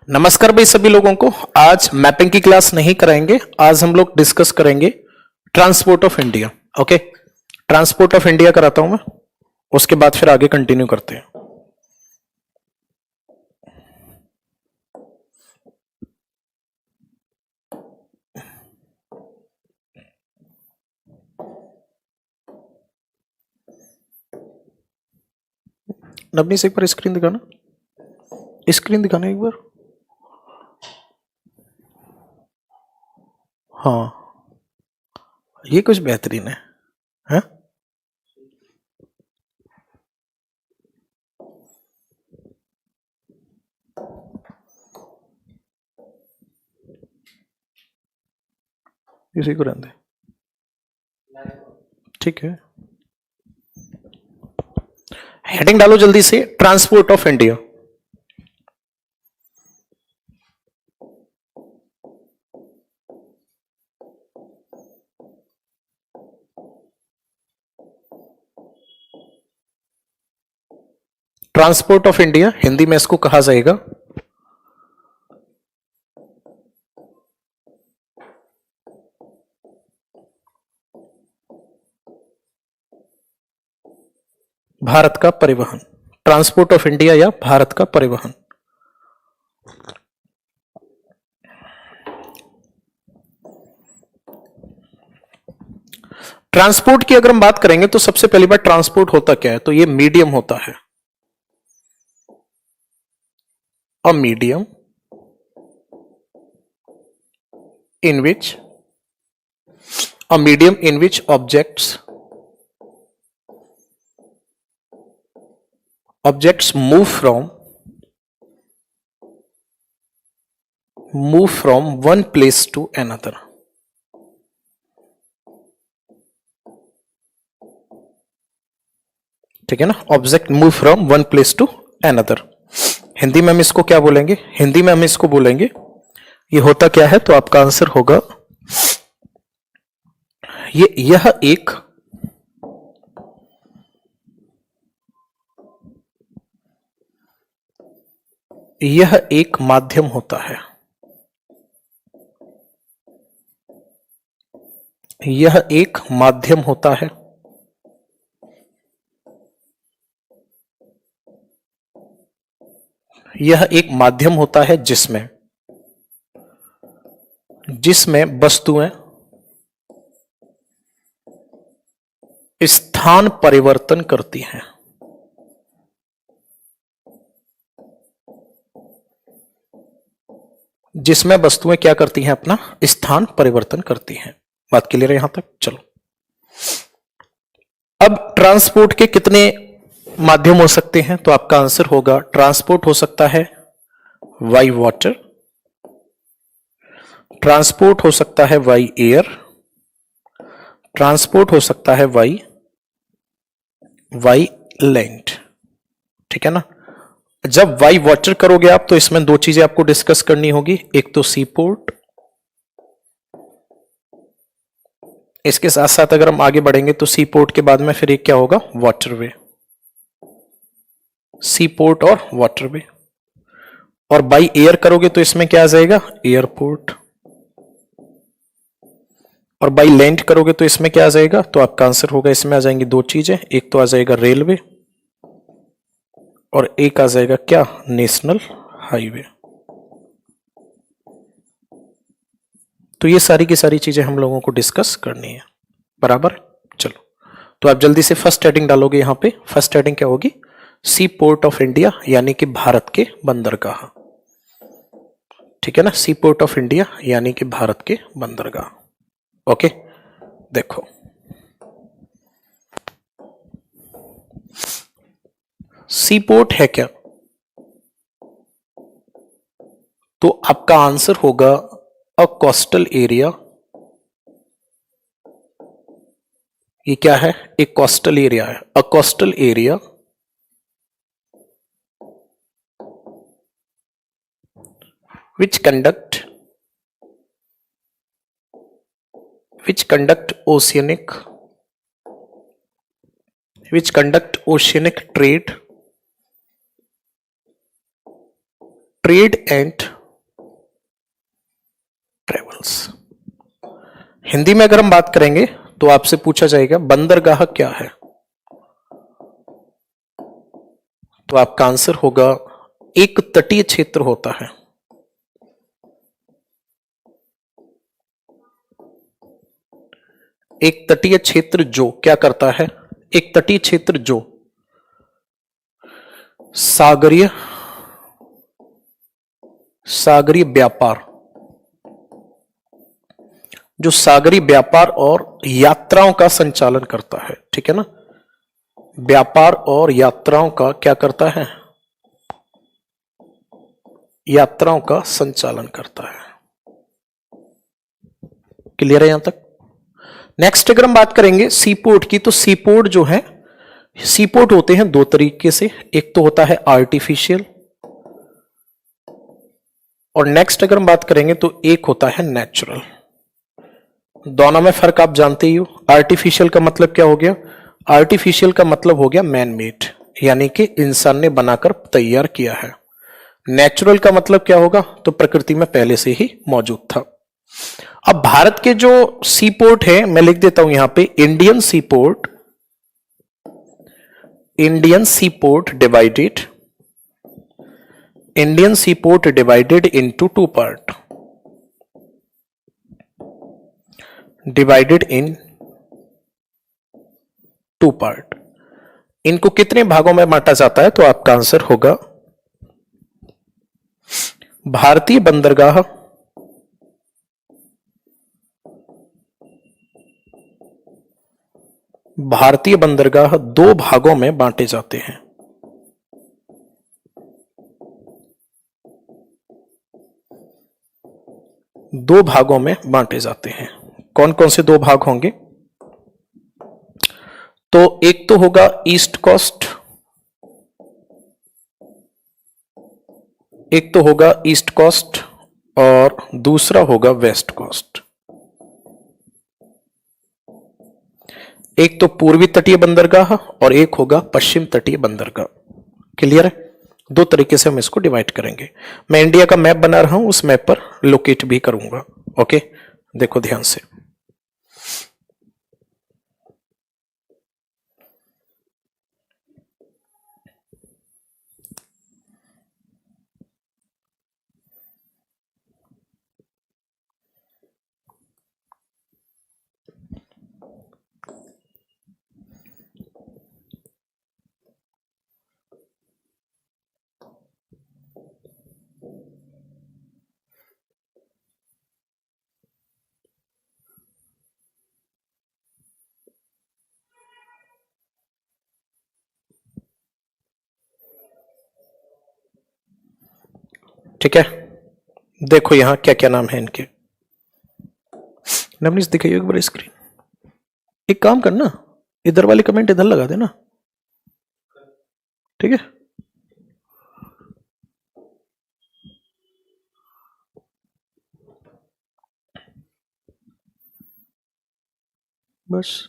नमस्कार भाई सभी लोगों को। आज मैपिंग की क्लास नहीं कराएंगे। आज हम लोग डिस्कस करेंगे transport of India. Okay, transport of India कराता हूं मैं, उसके बाद फिर आगे कंटिन्यू करते हैं। नवनी से एक बार स्क्रीन दिखाना, स्क्रीन दिखाना एक बार। हाँ, ये कुछ बेहतरीन है? इसी को रहने दे, ठीक है। हेडिंग डालो जल्दी से, transport of India. Transport of India Hindi में इसको कहा जाएगा भारत का परिवहन। ट्रांसपोर्ट ऑफ इंडिया या भारत का परिवहन। ट्रांसपोर्ट की अगर हम बात करेंगे तो सबसे पहली बात, ट्रांसपोर्ट होता क्या है? तो ये मीडियम होता है। A medium in which objects move from one place to another। ठीक है ना, object move from one place to another. Hindi में हम इसको क्या बोलेंगे? हिंदी में हम इसको बोलेंगे, ये होता क्या है? तो आपका आंसर होगा यह एक माध्यम होता है। यह एक माध्यम होता है। यह एक माध्यम होता है जिसमें वस्तुएं स्थान परिवर्तन करती हैं। जिसमें वस्तुएं क्या करती हैं? अपना स्थान परिवर्तन करती हैं। बात क्लियर है यहां तक? चलो, अब ट्रांसपोर्ट के कितने माध्यम हो सकते हैं? तो आपका आंसर होगा, ट्रांसपोर्ट हो सकता है बाई वाटर, ट्रांसपोर्ट हो सकता है बाई एयर, ट्रांसपोर्ट हो सकता है बाई लैंड। ठीक है ना। जब बाई वाटर करोगे आप तो इसमें दो चीजें आपको डिस्कस करनी होगी, एक तो सी पोर्ट, इसके साथ साथ अगर हम आगे बढ़ेंगे तो सी पोर्ट के बाद में फिर एक क्या होगा? वाटरवे। सी पोर्ट और वाटरवे। और बाई एयर करोगे तो इसमें क्या आ जाएगा? एयरपोर्ट। और बाई लैंड करोगे तो इसमें क्या आ जाएगा? तो आपका आंसर होगा, इसमें आ जाएंगी दो चीजें, एक तो आ जाएगा रेलवे और एक आ जाएगा क्या? National highway. तो ये सारी की सारी चीजें हम लोगों को डिस्कस करनी है, बराबर। चलो, तो आप जल्दी से फर्स्ट हेडिंग डालोगे यहां पे। फर्स्ट हेडिंग क्या होगी? सी पोर्ट ऑफ इंडिया, यानी कि भारत के बंदरगाह। ठीक है ना, सी पोर्ट ऑफ इंडिया यानी कि भारत के बंदरगाह। ओके, देखो सी पोर्ट है क्या? तो आपका आंसर होगा अ कोस्टल एरिया। ये क्या है? एक कोस्टल एरिया है। A coastal area which conduct oceanic trade trade and travels. Hindi में अगर हम बात करेंगे तो आपसे पूछा जाएगा बंदरगाह क्या है, तो आपका आंसर होगा एक तटीय क्षेत्र होता है। एक तटीय क्षेत्र जो क्या करता है, एक तटीय क्षेत्र जो सागरीय व्यापार, जो सागरीय व्यापार और यात्राओं का संचालन करता है, ठीक है ना, व्यापार और यात्राओं का क्या करता है, यात्राओं का संचालन करता है। क्लियर है यहां तक? नेक्स्ट अगर हम बात करेंगे सीपोर्ट की, तो सीपोर्ट जो है, सीपोर्ट होते हैं दो तरीके से, एक तो होता है आर्टिफिशियल और नेक्स्ट अगर हम बात करेंगे तो एक होता है नेचुरल। दोनों में फर्क आप जानते ही हो। आर्टिफिशियल का मतलब क्या हो गया, आर्टिफिशियल का मतलब हो गया मैन मेड, यानी कि इंसान ने बनाकर तैयार किया है। नेचुरल का मतलब क्या होगा, तो प्रकृति में पहले से ही मौजूद था। अब भारत के जो सी पोर्ट है, मैं लिख देता हूं यहां पे Indian sea port, Indian sea port divided, Indian sea port divided into two part, divided in two part. इनको कितने भागों में बांटा जाता है, तो आपका आंसर होगा भारतीय बंदरगाह, भारतीय बंदरगाह दो भागों में बांटे जाते हैं। दो भागों में बांटे जाते हैं। कौन कौन से दो भाग होंगे, तो एक तो होगा ईस्ट कोस्ट, एक तो होगा ईस्ट कोस्ट और दूसरा होगा वेस्ट कोस्ट। एक तो पूर्वी तटीय बंदरगाह और एक होगा पश्चिम तटीय बंदरगाह। क्लियर है? दो तरीके से हम इसको डिवाइड करेंगे। मैं इंडिया का मैप बना रहा हूं, उस मैप पर लोकेट भी करूंगा। ओके, देखो ध्यान से। ठीक है, देखो यहां क्या क्या नाम है इनके। नवनीत दिखाइए एक बार स्क्रीन। एक काम करना, इधर वाले कमेंट इधर लगा देना, ठीक है? बस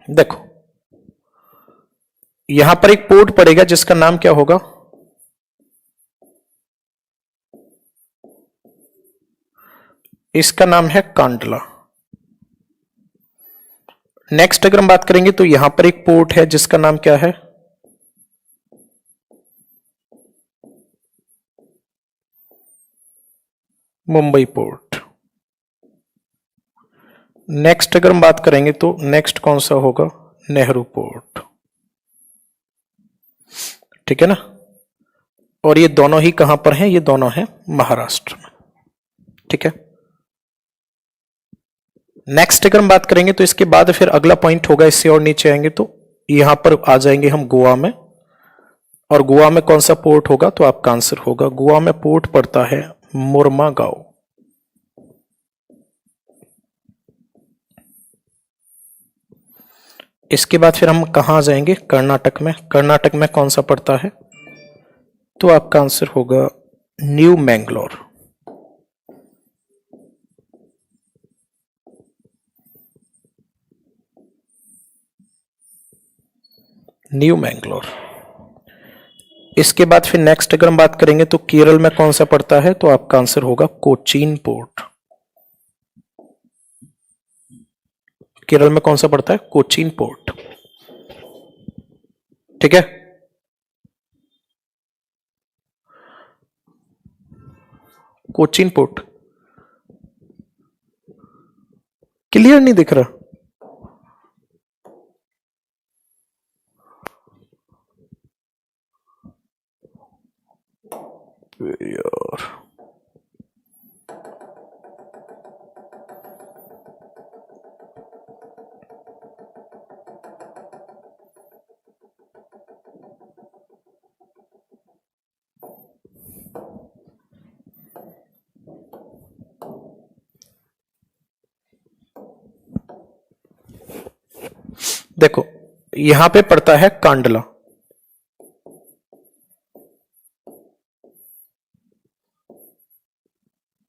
देखो, यहां पर एक पोर्ट पड़ेगा जिसका नाम क्या होगा, इसका नाम है कांडला। नेक्स्ट अगर हम बात करेंगे तो यहां पर एक पोर्ट है जिसका नाम क्या है, मुंबई पोर्ट। नेक्स्ट अगर हम बात करेंगे तो नेक्स्ट कौन सा होगा, नेहरू पोर्ट। ठीक है ना? और ये दोनों ही कहां पर हैं, ये दोनों हैं महाराष्ट्र में। ठीक है, नेक्स्ट अगर हम बात करेंगे तो इसके बाद फिर अगला पॉइंट होगा, इससे और नीचे आएंगे तो यहां पर आ जाएंगे हम गोवा में। और गोवा में कौन सा पोर्ट होगा, तो आपका आंसर होगा गोवा में पोर्ट पड़ता है मुर्मागांव। इसके बाद फिर हम कहां जाएंगे, कर्नाटक में। कर्नाटक में कौन सा पड़ता है, तो आपका आंसर होगा न्यू मैंगलोर। न्यू मैंगलोर। इसके बाद फिर नेक्स्ट अगर हम बात करेंगे तो केरल में कौन सा पड़ता है, तो आपका आंसर होगा कोचीन पोर्ट। केरल में कौन सा पड़ता है, कोचीन पोर्ट। ठीक है, कोचीन पोर्ट। क्लियर नहीं दिख रहा? यार देखो, यहां पे पड़ता है कांडला,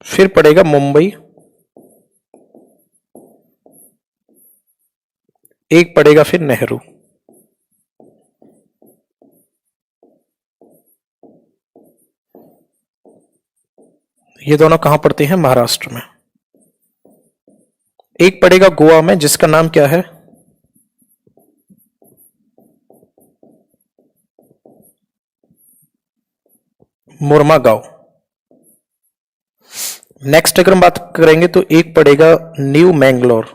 फिर पड़ेगा मुंबई, एक पड़ेगा फिर नेहरू। ये दोनों कहां पड़ते हैं, महाराष्ट्र में। एक पड़ेगा गोवा में, जिसका नाम क्या है, मुर्मागांव। नेक्स्ट अगर हम बात करेंगे तो एक पड़ेगा न्यू मैंगलोर,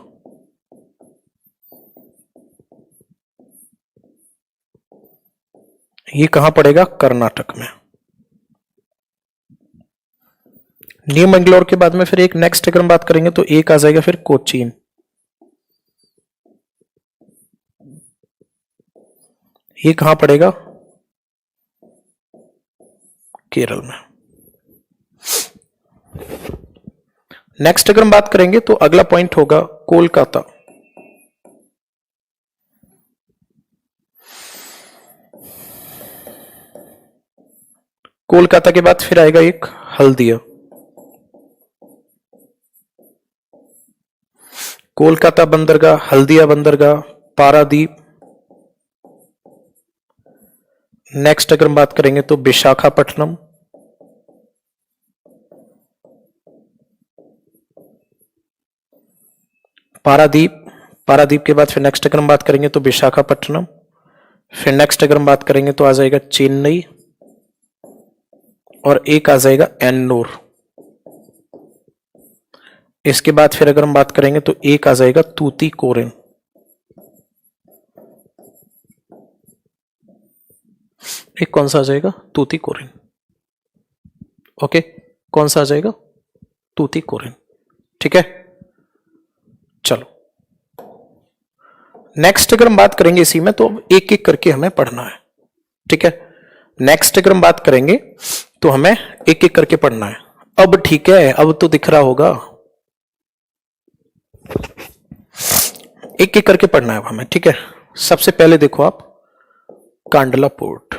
ये कहां पड़ेगा, कर्नाटक में। न्यू मैंगलोर के बाद में फिर एक नेक्स्ट अगर हम बात करेंगे तो एक आ जाएगा फिर कोचीन, ये कहां पड़ेगा, केरल में। नेक्स्ट अगर हम बात करेंगे तो अगला पॉइंट होगा कोलकाता। कोलकाता के बाद फिर आएगा एक हल्दिया। कोलकाता बंदरगाह, हल्दिया बंदरगाह, पारादीप। नेक्स्ट अगर हम बात करेंगे तो विशाखापट्टनम, पारादीप। पारादीप के बाद फिर नेक्स्ट अगर हम बात करेंगे तो विशाखापट्टनम, फिर नेक्स्ट अगर हम बात करेंगे तो आ जाएगा चेन्नई, और एक आ जाएगा एन्नूर। इसके बाद फिर अगर हम बात करेंगे तो एक आ जाएगा तूतीकोरिन। एक कौन सा आ जाएगा, तूतीकोरिन। ओके, कौन सा आ जाएगा, तूतीकोरिन। ठीक है, चलो नेक्स्ट अगर हम बात करेंगे इसी में तो एक एक करके हमें पढ़ना है। ठीक है, नेक्स्ट अगर हम बात करेंगे तो हमें एक एक करके पढ़ना है। अब ठीक है, अब तो दिख रहा होगा, एक एक करके पढ़ना है हमें। ठीक है, सबसे पहले देखो आप, कांडला पोर्ट।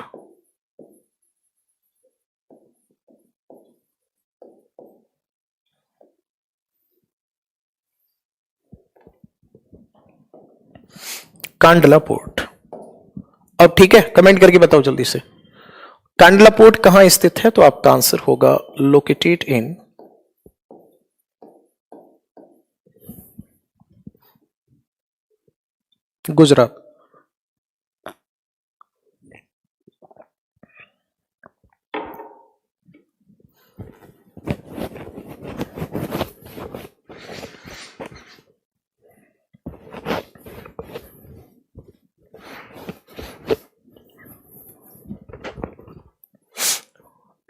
कांडला पोर्ट। अब ठीक है, कमेंट करके बताओ जल्दी से, कांडला पोर्ट कहां स्थित है, तो आपका आंसर होगा located in Gujarat.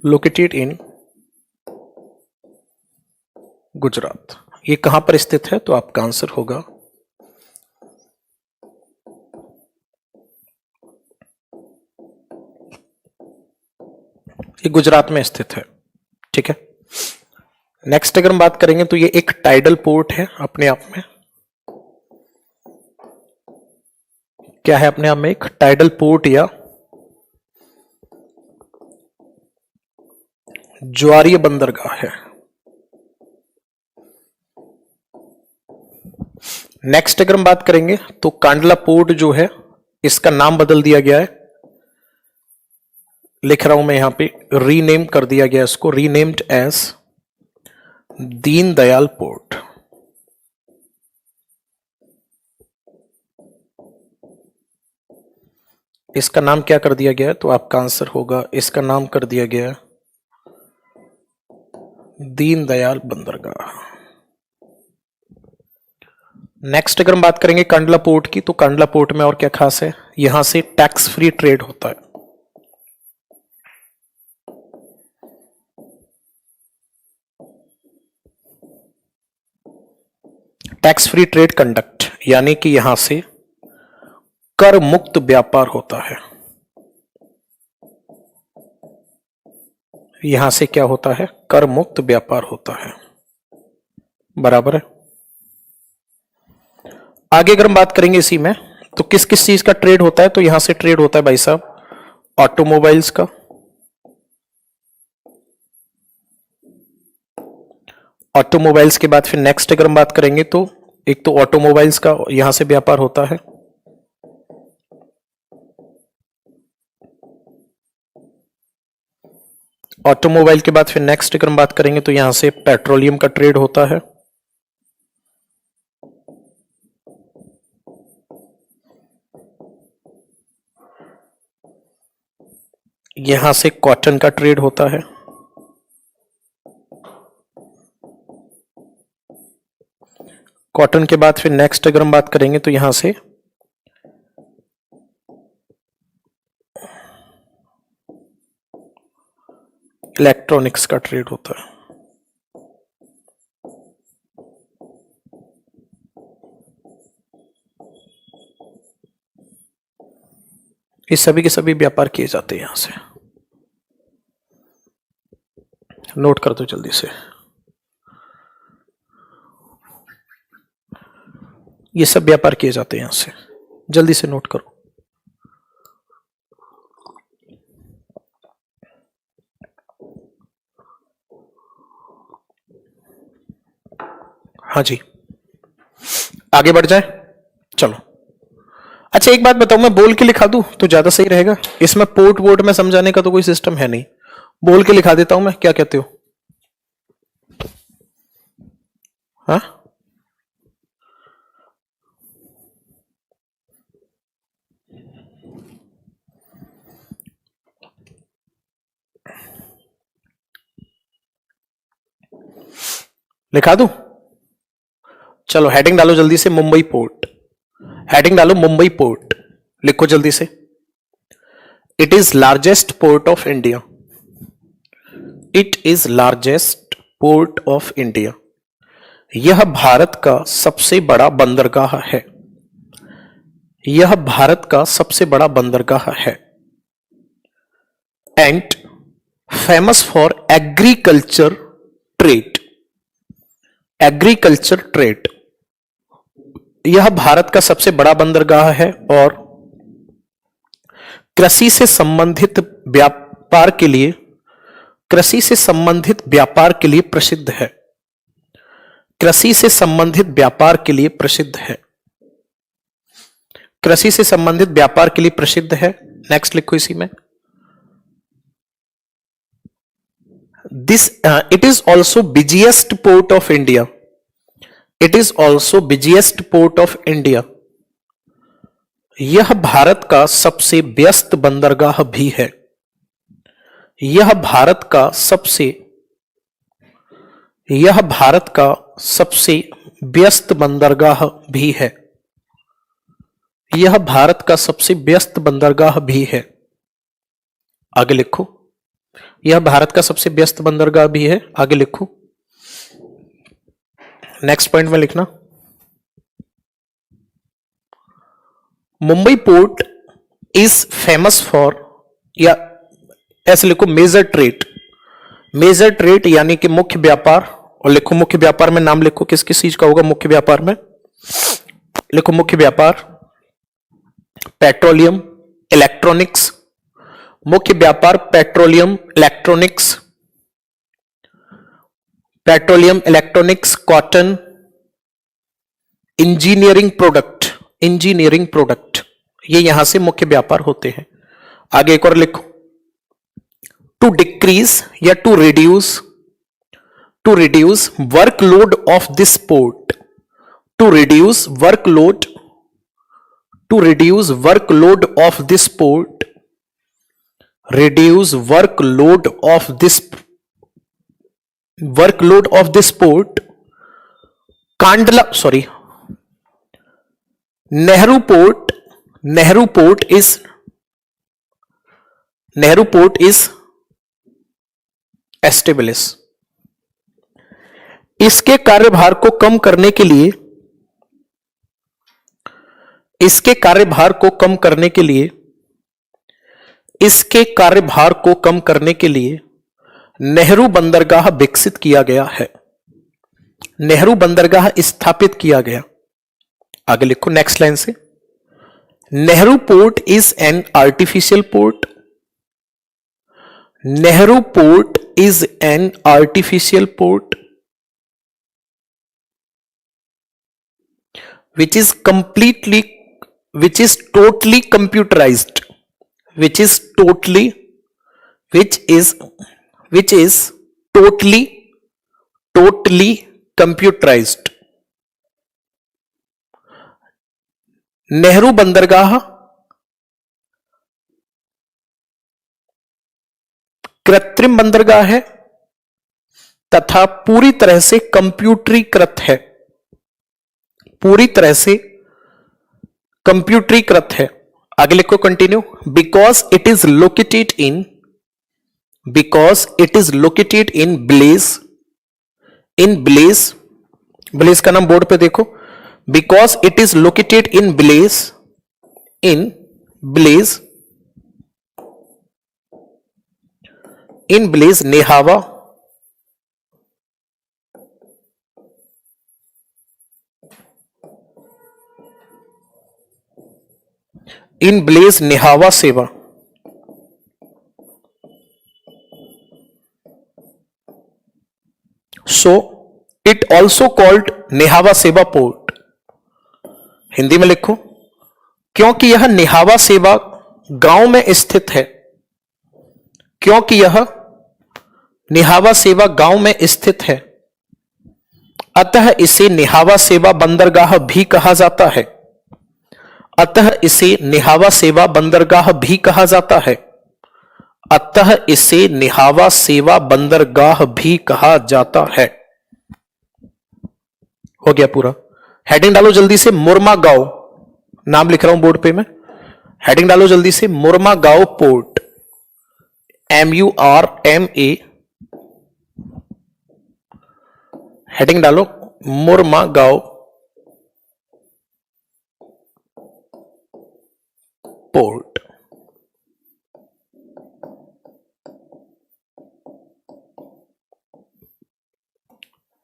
Located in Gujarat, ये कहां पर स्थित है, तो आपका आंसर होगा ये गुजरात में स्थित है। ठीक है, नेक्स्ट अगर हम बात करेंगे तो ये एक टाइडल पोर्ट है अपने आप में। क्या है अपने आप में, एक टाइडल पोर्ट या ज्वारीय बंदरगाह है। नेक्स्ट अगर हम बात करेंगे तो कांडला पोर्ट जो है इसका नाम बदल दिया गया है, लिख रहा हूं मैं यहां पे, रीनेम कर दिया गया इसको, रीनेम्ड एज दीनदयाल पोर्ट। इसका नाम क्या कर दिया गया है? तो आपका आंसर होगा, इसका नाम कर दिया गया है दीनदयाल बंदरगाह। नेक्स्ट अगर हम बात करेंगे कांडला पोर्ट की, तो कांडला पोर्ट में और क्या खास है? यहां से टैक्स फ्री ट्रेड होता है। टैक्स फ्री ट्रेड कंडक्ट, यानी कि यहां से कर मुक्त व्यापार होता है। यहां से क्या होता है? कर मुक्त व्यापार होता है। बराबर है। आगे अगर हम बात करेंगे इसी में, तो किस किस चीज का ट्रेड होता है? तो यहां से ट्रेड होता है भाई साहब ऑटोमोबाइल्स का, ऑटोमोबाइल्स के बाद फिर नेक्स्ट अगर हम बात करेंगे तो एक तो ऑटोमोबाइल्स का यहां से व्यापार होता है, ऑटोमोबाइल के बाद फिर नेक्स्ट अगर हम बात करेंगे तो यहां से पेट्रोलियम का ट्रेड होता है, यहां से कॉटन का ट्रेड होता है, कॉटन के बाद फिर नेक्स्ट अगर हम बात करेंगे तो यहां से इलेक्ट्रॉनिक्स का ट्रेड होता है। ये सभी के सभी व्यापार किए जाते हैं यहां से, नोट कर दो जल्दी से। ये सब व्यापार किए जाते हैं यहां से, जल्दी से नोट करो। हाँ जी, आगे बढ़ जाए, चलो। अच्छा एक बात बताओ, मैं बोल के लिखा दूं तो ज्यादा सही रहेगा? इसमें पोर्ट वोट में समझाने का तो कोई सिस्टम है नहीं, बोल के लिखा देता हूं मैं, क्या कहते हो? हाँ, लिखा दूं? चलो हेडिंग डालो जल्दी से, मुंबई पोर्ट। हेडिंग डालो मुंबई पोर्ट, लिखो जल्दी से। It is largest port of India, it is largest port of India. यह भारत का सबसे बड़ा बंदरगाह है, यह भारत का सबसे बड़ा बंदरगाह है। And famous for agriculture trade, agriculture trade. यह भारत का सबसे बड़ा बंदरगाह है और कृषि से संबंधित व्यापार के लिए, कृषि से संबंधित व्यापार के लिए प्रसिद्ध है, कृषि से संबंधित व्यापार के लिए प्रसिद्ध है, कृषि से संबंधित व्यापार के लिए प्रसिद्ध है। नेक्स्ट लिखो इसी में, this it is also busiest port of India, it is also busiest port of India. यह भारत का सबसे व्यस्त बंदरगाह भी है, यह भारत का सबसे, यह भारत का सबसे व्यस्त बंदरगाह भी है, यह भारत का सबसे व्यस्त बंदरगाह भी है। आगे लिखो, यह भारत का सबसे व्यस्त बंदरगाह भी है। आगे लिखो, नेक्स्ट पॉइंट में लिखना, Mumbai port is famous for, या ऐसे लिखो मेजर ट्रेड, मेजर ट्रेड यानी कि मुख्य व्यापार। और लिखो मुख्य व्यापार में नाम लिखो, किस किस चीज का होगा मुख्य व्यापार में? लिखो मुख्य व्यापार पेट्रोलियम, इलेक्ट्रॉनिक्स, मुख्य व्यापार petroleum, electronics, petroleum, electronics, cotton, engineering product, engineering product, ये यहां से मुख्य व्यापार होते हैं। आगे एक और लिखो, टू डिक्रीज या to reduce workload of this port, to reduce workload of this port, reduce workload of this port, Kandla, sorry, Nehru port is established। इसके कार्यभार को कम करने के लिए नेहरू बंदरगाह विकसित किया गया है, नेहरू बंदरगाह स्थापित किया गया। आगे लिखो नेक्स्ट लाइन से, Nehru port is an artificial port, Nehru port is an artificial port which is totally computerized, which is totally computerized। Nehru बंदरगाह कृत्रिम बंदरगाह है तथा पूरी तरह से कंप्यूटरीकृत है, पूरी तरह से कंप्यूटरीकृत है। आगे लिखो continue, because it is located in blaze का नाम बोर्ड पे देखो, because it is located in blaze Nhava Sheva. So it also called Nhava Sheva port. Hindi में लिखो, क्योंकि यह नेहावा सेवा गांव में स्थित है, क्योंकि यह नेहावा सेवा गांव में स्थित है, अतः इसे नेहावा सेवा बंदरगाह भी कहा जाता है, अतः इसे नेहावा सेवा बंदरगाह भी कहा जाता है, अतः इसे नेहावा सेवा बंदरगाह भी कहा जाता है। हो गया पूरा। हेडिंग डालो जल्दी से, मुरमागांव, नाम लिख रहा हूं बोर्ड पे मैं, हेडिंग डालो जल्दी से, मुरमागांव पोर्ट, MURMA, हेडिंग डालो मुरमागांव पोर्ट।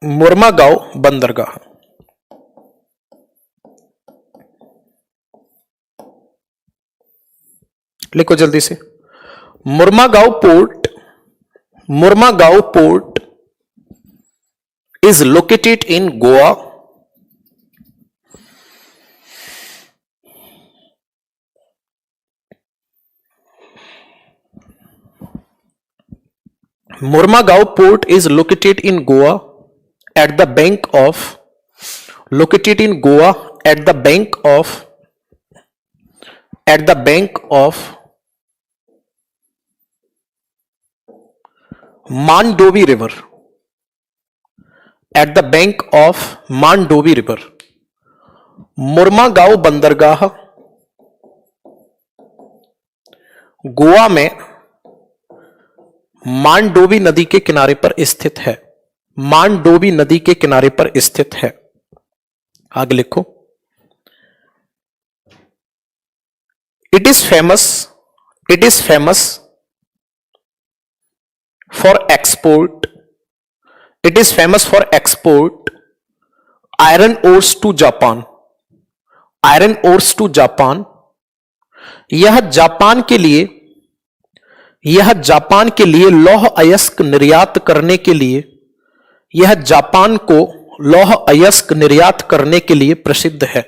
मुरमागांव बंदरगाह। लिखो जल्दी से, मुरमागांव port is located in Goa, Murmagaon port is located in Goa at the bank of Mandovi River, at the bank of Mandovi River। मुरमागांव बंदरगाह गोवा में मांडोवी नदी के किनारे पर स्थित है, मांडोवी नदी के किनारे पर स्थित है। आगे लिखो, it is famous for export, it is famous for export iron ores to Japan, iron ores to Japan. यह जापान के लिए लौह अयस्क निर्यात करने के लिए, यह जापान को लौह अयस्क निर्यात करने के लिए प्रसिद्ध है।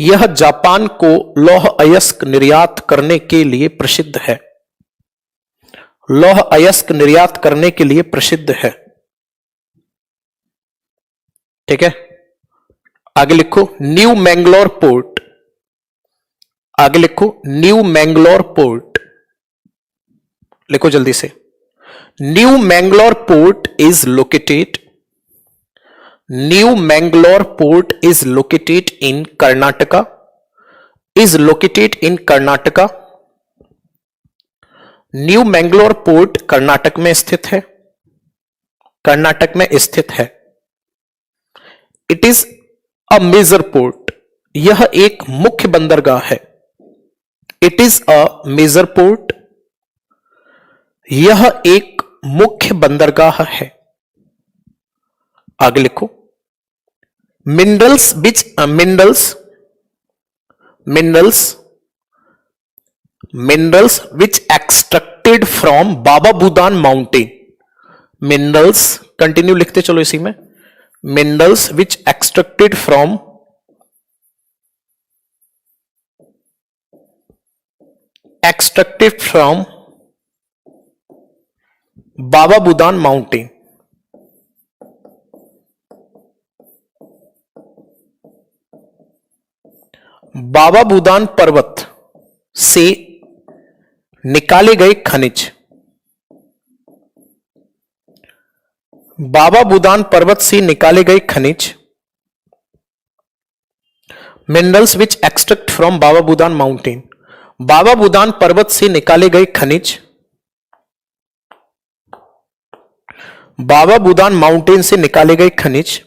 यह जापान को लौह अयस्क निर्यात करने के लिए प्रसिद्ध है। लौह अयस्क निर्यात करने के लिए प्रसिद्ध है। ठीक है, आगे लिखो न्यू मैंगलोर पोर्ट। आगे लिखो न्यू मैंगलोर पोर्ट, लिखो जल्दी से। New Mangalore port is located, new Mangalore port is located in Karnataka, is located in Karnataka. New Mangalore port Karnataka में स्थित है, कर्नाटक में स्थित है। It is a major port, यह एक मुख्य बंदरगाह है। It is a major port, यह एक मुख्य बंदरगाह है। आगे लिखो minerals which minerals which extracted from Baba Budan mountain. Minerals continue लिखते चलो इसी में। Minerals which extracted from Baba Budan mountain. Baba Budan पर्वत से निकाले गए खनिज, बाबा बुदान पर्वत से निकाले गए खनिज। Minerals which extract from Baba Budan mountain, Baba Budan पर्वत से निकाले गए खनिज, बाबा बुदान माउंटेन से निकाले गए खनिज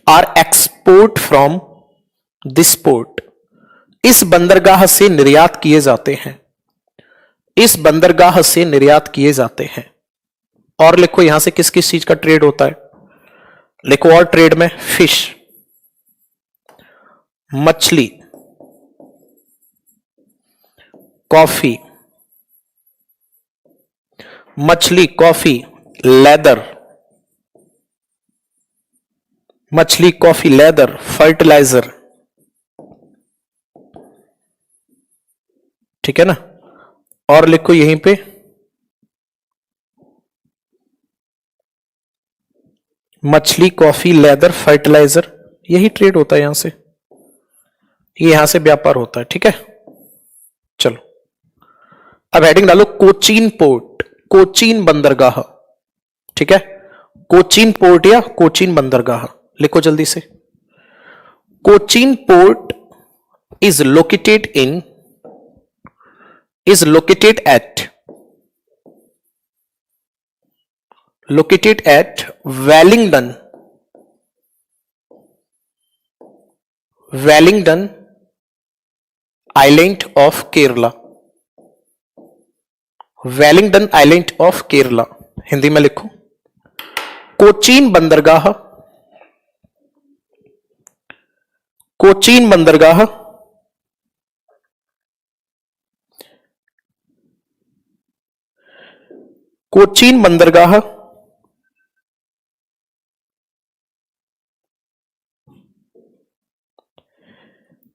are export from this port, इस बंदरगाह से निर्यात किए जाते हैं, इस बंदरगाह से निर्यात किए जाते हैं। और लिखो यहां से किस किस चीज का ट्रेड होता है, लिखो और ट्रेड में फिश, मछली, कॉफी, मछली, कॉफी, लेदर, मछली, कॉफी, लेदर, फर्टिलाइजर। ठीक है ना। और लिखो यहीं पे मछली, कॉफी, लेदर, फर्टिलाइजर, यही ट्रेड होता है यहां से, ये यहां से व्यापार होता है। ठीक है, चलो अब हेडिंग डालो कोचीन पोर्ट, कोचीन बंदरगाह। ठीक है, कोचीन पोर्ट या कोचीन बंदरगाह, लिखो जल्दी से। Cochin port is located at Wellington Island of Kerala, Wellington Island of Kerala। Hindi में लिखो कोचीन बंदरगाह, कोचीन बंदरगाह कोचीन बंदरगाह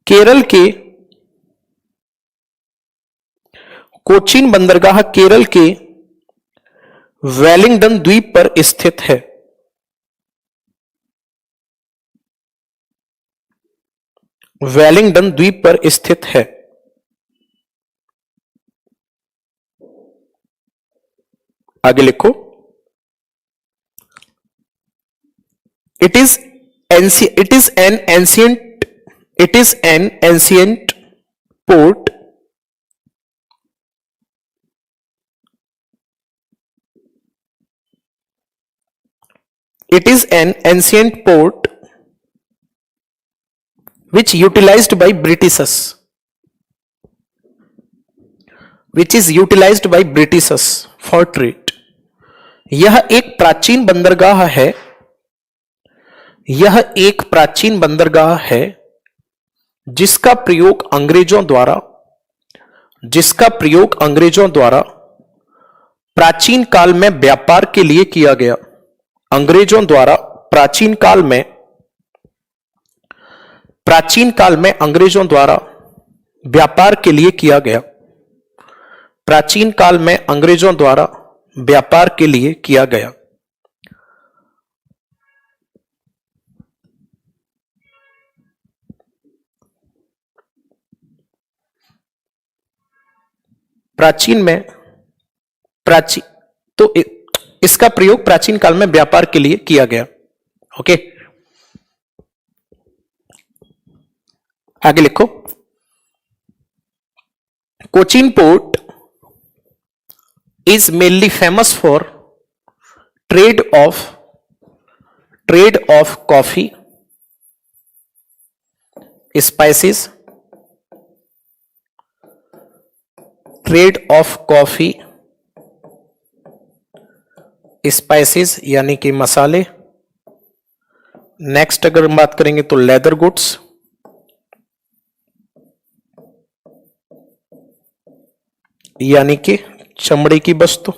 केरल के, कोचीन बंदरगाह केरल के वेलिंगडन द्वीप पर स्थित है। वेलिंगडन द्वीप पर स्थित है। आगे लिखो it is an ancient port which utilized by Britishers for trade। यह एक प्राचीन बंदरगाह है, यह एक प्राचीन बंदरगाह है जिसका प्रयोग अंग्रेजों द्वारा प्राचीन काल में व्यापार के लिए किया गया। अंग्रेजों द्वारा प्राचीन काल में प्राचीन काल में अंग्रेजों द्वारा व्यापार के लिए किया गया। प्राचीन काल में अंग्रेजों द्वारा व्यापार के लिए किया गया। प्राचीन में तो इसका प्रयोग प्राचीन काल में व्यापार के लिए किया गया। ओके, आगे लिखो। Cochin port is mainly famous for trade of coffee, spices, trade of coffee, spices यानी कि मसाले। नेक्स्ट अगर हम बात करेंगे तो लेदर गुड्स, यानी कि चमड़े की वस्तु।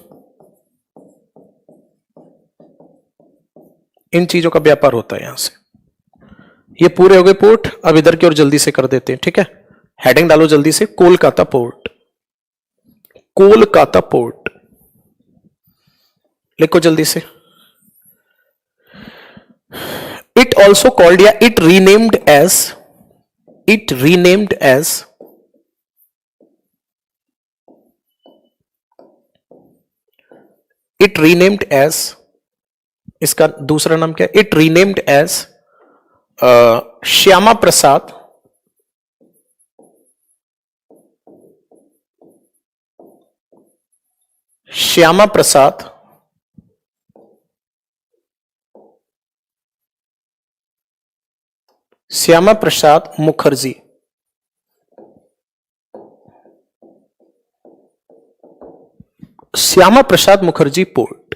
इन चीजों का व्यापार होता है यहां से। ये पूरे हो गए पोर्ट। अब इधर की ओर जल्दी से कर देते हैं, ठीक है। हेडिंग डालो जल्दी से, कोलकाता पोर्ट। कोलकाता पोर्ट लिखो जल्दी से। इट ऑल्सो कॉल्ड या it renamed as it renamed as, इसका दूसरा नाम क्या है? It renamed as Shyama Prasad Mukherjee. Shyama Prasad Mukherjee port,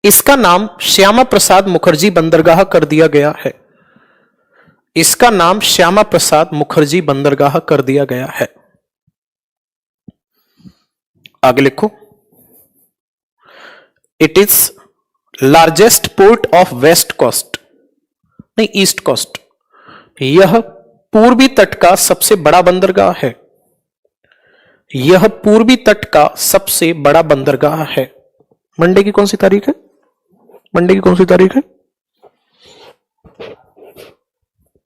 इसका नाम श्यामा प्रसाद मुखर्जी बंदरगाह कर दिया गया है। इसका नाम श्यामा प्रसाद मुखर्जी बंदरगाह कर दिया गया है। आगे लिखो। It is largest port of west coast, नहीं ईस्ट कोस्ट। यह पूर्वी तट का सबसे बड़ा बंदरगाह है। यह पूर्वी तट का सबसे बड़ा बंदरगाह है। मंडे की कौन सी तारीख है? मंडे की कौन सी तारीख है?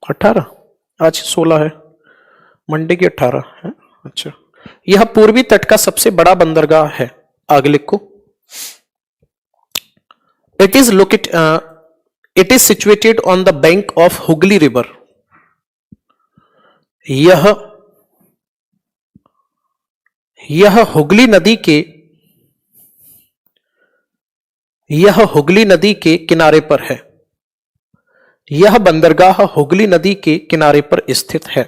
18। आज 16 है, मंडे की 18 है। अच्छा, यह पूर्वी तट का सबसे बड़ा बंदरगाह है। आगे लिखो। It is situated on the bank of Hooghly river. यह हुगली नदी के किनारे पर है। यह बंदरगाह हुगली नदी के किनारे पर स्थित है।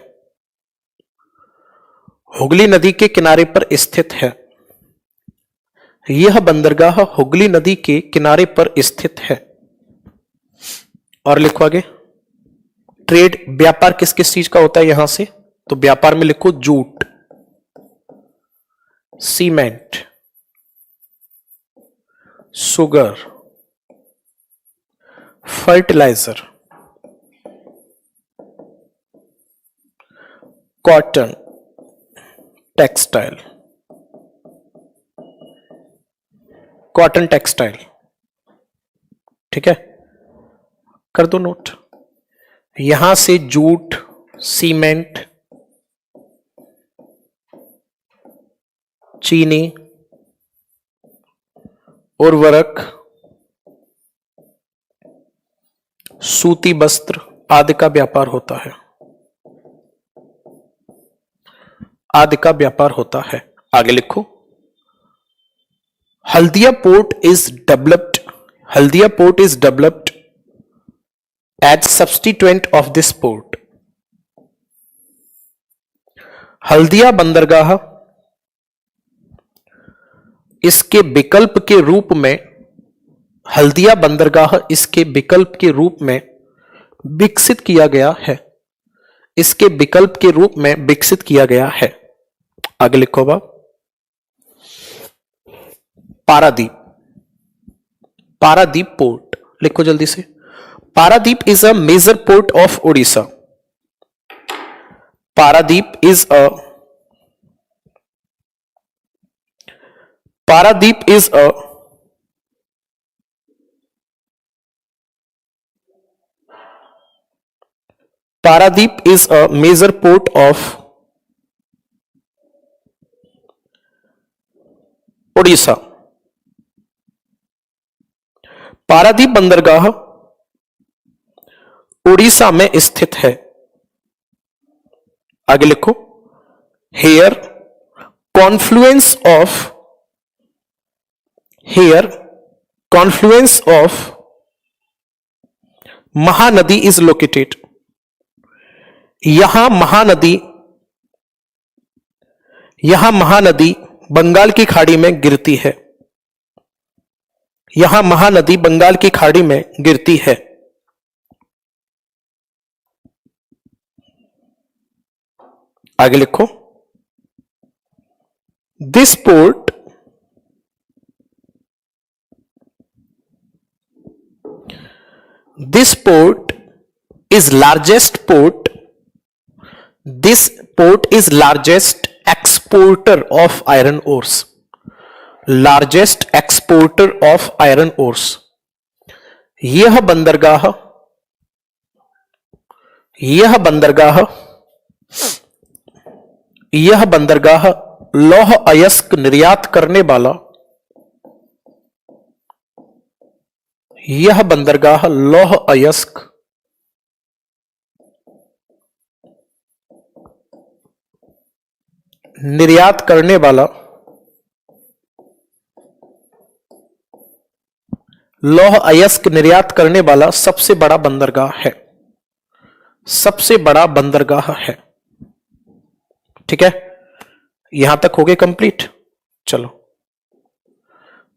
हुगली नदी के किनारे पर स्थित है। यह बंदरगाह हुगली नदी के किनारे पर स्थित है। और लिखो आगे। ट्रेड, व्यापार किस किस चीज का होता है यहां से? तो व्यापार में लिखो jute, cement, sugar, fertiliser, cotton, textile, ठीक है, कर दो नोट। यहां से जूट, सीमेंट, चीनी, उर्वरक, सूती वस्त्र आदि का व्यापार होता है। आगे लिखो। Haldia port is developed as substituent of this port. Haldia बंदरगाह इसके विकल्प के रूप में विकसित किया गया है। आगे लिखो बाब। पारादीप पोर्ट लिखो जल्दी से। Paradip is a major port of Odisha. Paradip is a Paradip is a Paradip is a major port of Orissa. Paradip बंदरगाह उड़ीसा में स्थित है। आगे लिखो, here confluence of Mahanadi is located. यहां महानदी बंगाल की खाड़ी में गिरती है। यहां महानदी बंगाल की खाड़ी में गिरती है। आगे लिखो, this port is largest port. This port is largest exporter of iron ores. Largest exporter of iron ores. यह बंदरगाह लौह अयस्क निर्यात करने वाला लौह अयस्क निर्यात करने वाला सबसे बड़ा बंदरगाह है। ठीक है, यहां तक हो गए कंप्लीट। चलो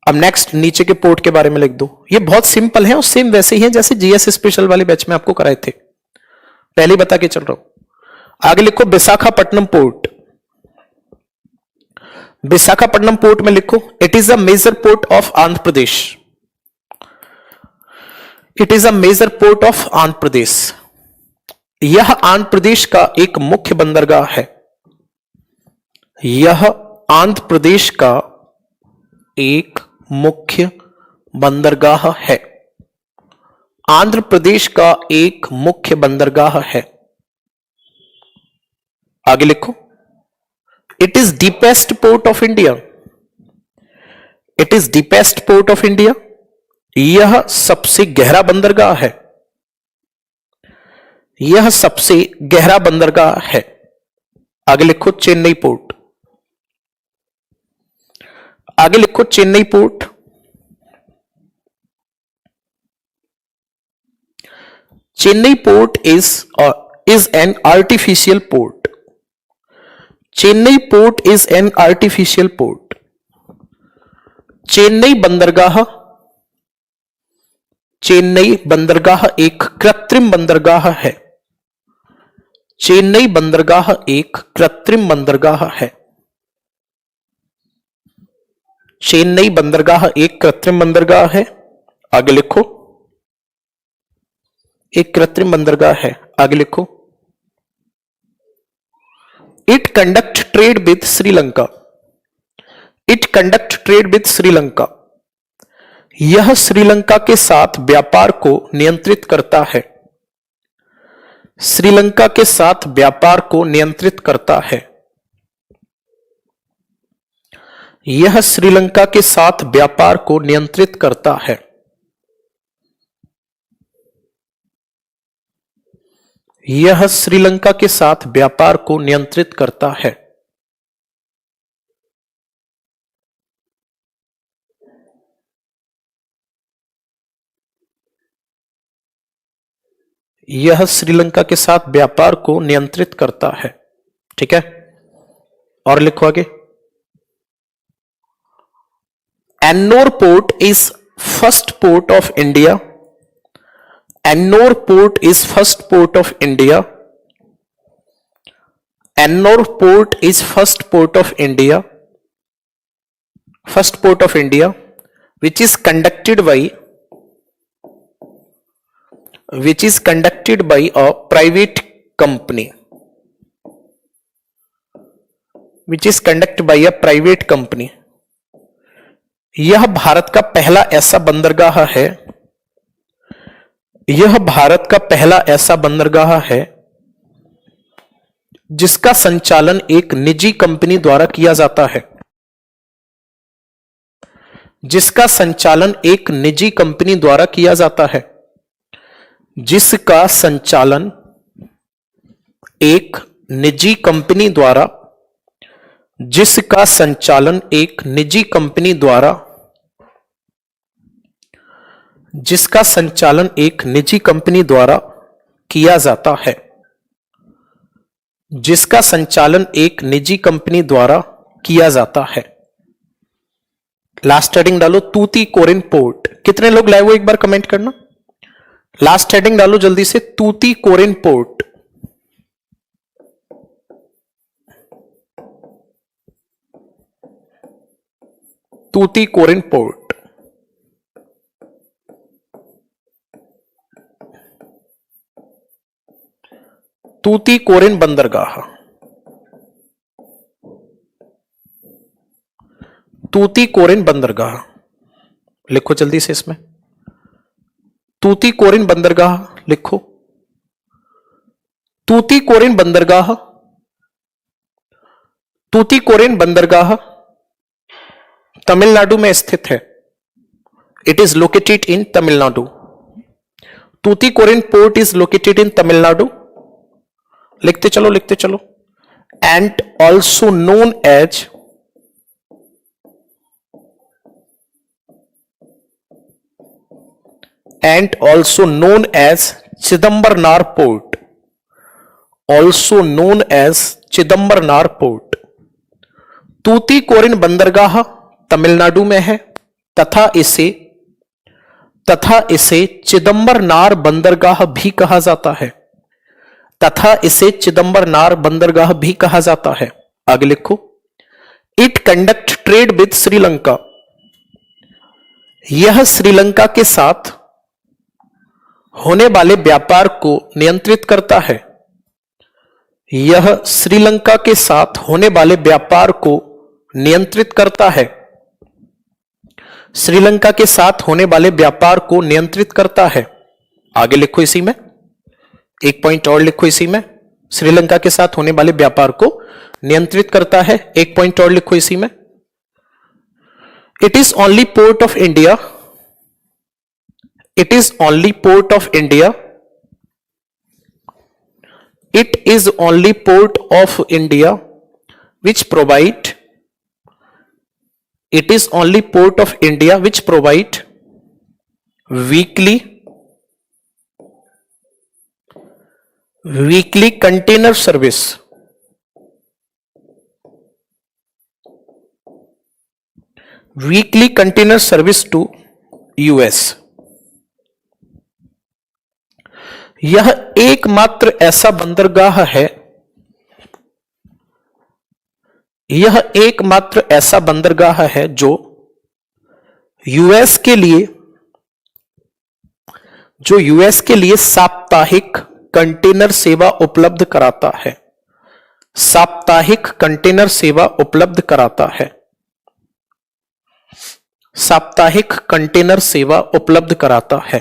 अब नेक्स्ट नीचे के पोर्ट के बारे में लिख दो। ये बहुत सिंपल है और सेम वैसे ही है जैसे जीएस स्पेशल वाले बैच में आपको कराए थे, पहले बता के चल रहा हूं। आगे लिखो, विशाखापट्टनम पोर्ट। विशाखापट्टनम पोर्ट में लिखो, it is a major port of Andhra Pradesh. It is a major port of Andhra Pradesh. यह आंध्र प्रदेश का एक मुख्य बंदरगाह है। यह आंध्र प्रदेश का एक मुख्य बंदरगाह है। आंध्र प्रदेश का एक मुख्य बंदरगाह है। आगे लिखो, it is deepest port of India. It is deepest port of India. यह सबसे गहरा बंदरगाह है। यह सबसे गहरा बंदरगाह है। आगे लिखो, चेन्नई पोर्ट। आगे लिखो, Chennai port. Chennai port is an artificial port. Chennai port is an artificial port. Chennai बंदरगाह एक कृत्रिम बंदरगाह है। चेन्नई बंदरगाह एक कृत्रिम बंदरगाह है। चेन्नई बंदरगाह एक कृत्रिम बंदरगाह है। आगे लिखो, एक कृत्रिम बंदरगाह है। आगे लिखो, it conduct trade with Sri Lanka. It conduct trade with Sri Lanka. यह श्रीलंका के साथ व्यापार को नियंत्रित करता है। श्रीलंका के साथ व्यापार को नियंत्रित करता है। यह श्रीलंका के साथ व्यापार को नियंत्रित करता है। यह श्रीलंका के साथ व्यापार को नियंत्रित करता है। यह श्रीलंका के साथ व्यापार को नियंत्रित करता है। ठीक है, और लिखो आगे, Ennore port is first port of India. Ennore port is first port of India. Ennore port is first port of India. First port of India which is conducted by a private company. Which is conduct bye a private company. यह भारत का पहला ऐसा बंदरगाह है, यह भारत का पहला ऐसा बंदरगाह है जिसका संचालन एक निजी कंपनी द्वारा किया जाता है, जिसका संचालन एक निजी कंपनी द्वारा किया जाता है, जिसका संचालन एक निजी कंपनी द्वारा, जिसका संचालन एक निजी कंपनी द्वारा, जिसका संचालन एक निजी कंपनी द्वारा किया जाता है, जिसका संचालन एक निजी कंपनी द्वारा किया जाता है। लास्ट हेडिंग डालो तूतीकोरिन पोर्ट। कितने लोग लाए वो एक बार कमेंट करना। लास्ट हेडिंग डालो जल्दी से, तूतीकोरिन पोर्ट। तूतीकोरिन पोर्ट। तूतीकोरिन बंदरगाह। तूतीकोरिन बंदरगाह लिखो जल्दी से इसमें। तूतीकोरिन बंदरगाह लिखो। तूतीकोरिन बंदरगाह, तूतीकोरिन बंदरगाह तमिलनाडु में स्थित है। It is located in Tamil Nadu. Tuticorin port is located in Tamil Nadu. लिखते चलो लिखते चलो। And also known as, and also known as Chidambaranar port, also known as Chidambaranar port. Tuticorin बंदरगाह तमिलनाडु में है तथा इसे चिदंबरनार बंदरगाह भी कहा जाता है, तथा इसे चिदंबरनार बंदरगाह भी कहा जाता है। आगे लिखो। It conduct trade with Sri Lanka. यह श्रीलंका के साथ होने वाले व्यापार को नियंत्रित करता है। यह श्रीलंका के साथ होने वाले व्यापार को नियंत्रित करता है। श्रीलंका के साथ होने वाले व्यापार को नियंत्रित करता है। आगे लिखो इसी में, एक पॉइंट और लिखो इसी में। श्रीलंका के साथ होने वाले व्यापार को नियंत्रित करता है। एक पॉइंट और लिखो इसी में। It is only port of India, it is only port of India, it is only port of India which provide, it is only port of India which provide weekly container service, weekly container service to US। यह एकमात्र ऐसा बंदरगाह है, यह एकमात्र ऐसा बंदरगाह है जो यूएस के लिए साप्ताहिक कंटेनर सेवा उपलब्ध कराता है। साप्ताहिक कंटेनर सेवा उपलब्ध कराता है। साप्ताहिक कंटेनर सेवा उपलब्ध कराता है।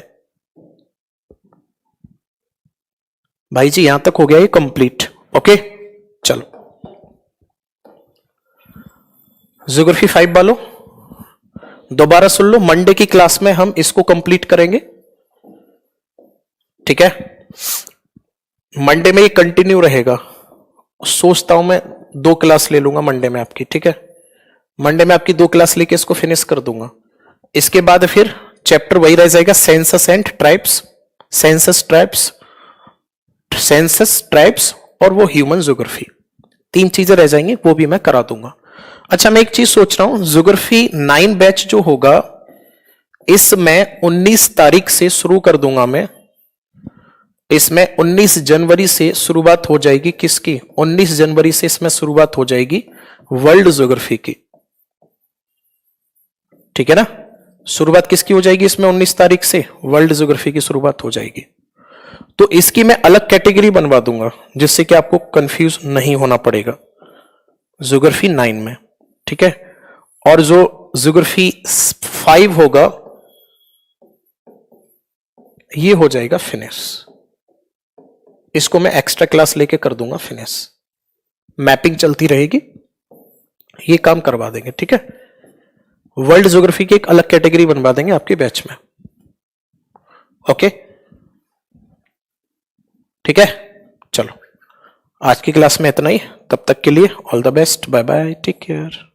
भाई जी यहां तक हो गया ये कंप्लीट। ओके चलो ज्योग्राफी 5 वालों दोबारा सुन लो। मंडे की क्लास में हम इसको कंप्लीट करेंगे, ठीक है। मंडे में ये कंटिन्यू रहेगा। सोचता हूं मैं 2 क्लास ले लूंगा मंडे में आपकी, ठीक है। मंडे में आपकी 2 क्लास लेके इसको फिनिश कर दूंगा। इसके बाद फिर चैप्टर वही रह जाएगा, census and tribes, census tribes, census tribes और वो ह्यूमन ज्योग्राफी। 3 चीजें रह जाएंगी, वो भी मैं करा दूंगा। अच्छा मैं एक चीज सोच रहा हूं, ज्योग्राफी 9 बैच जो होगा इसमें 19 तारीख से शुरू कर दूंगा मैं। इसमें 19 जनवरी से शुरुआत हो जाएगी। किसकी? 19 जनवरी से इसमें शुरुआत हो जाएगी वर्ल्ड ज्योग्राफी की, ठीक है ना। शुरुआत किसकी हो जाएगी इसमें? 19 तारीख से वर्ल्ड ज्योग्राफी की शुरुआत हो जाएगी। तो इसकी मैं अलग कैटेगरी बनवा दूंगा जिससे कि आपको कंफ्यूज नहीं होना पड़ेगा। ज्योग्राफी 9 में, ठीक है। और जो ज्योग्राफी 5 होगा ये हो जाएगा फिनिश। इसको मैं एक्स्ट्रा क्लास लेके कर दूंगा फिनिश, मैपिंग चलती रहेगी, ये काम करवा देंगे, ठीक है। वर्ल्ड ज्योग्राफी की एक अलग कैटेगरी बनवा देंगे आपके बैच में, ओके, ठीक है। चलो आज की क्लास में इतना ही, तब तक के लिए all the best, bye bye, take care.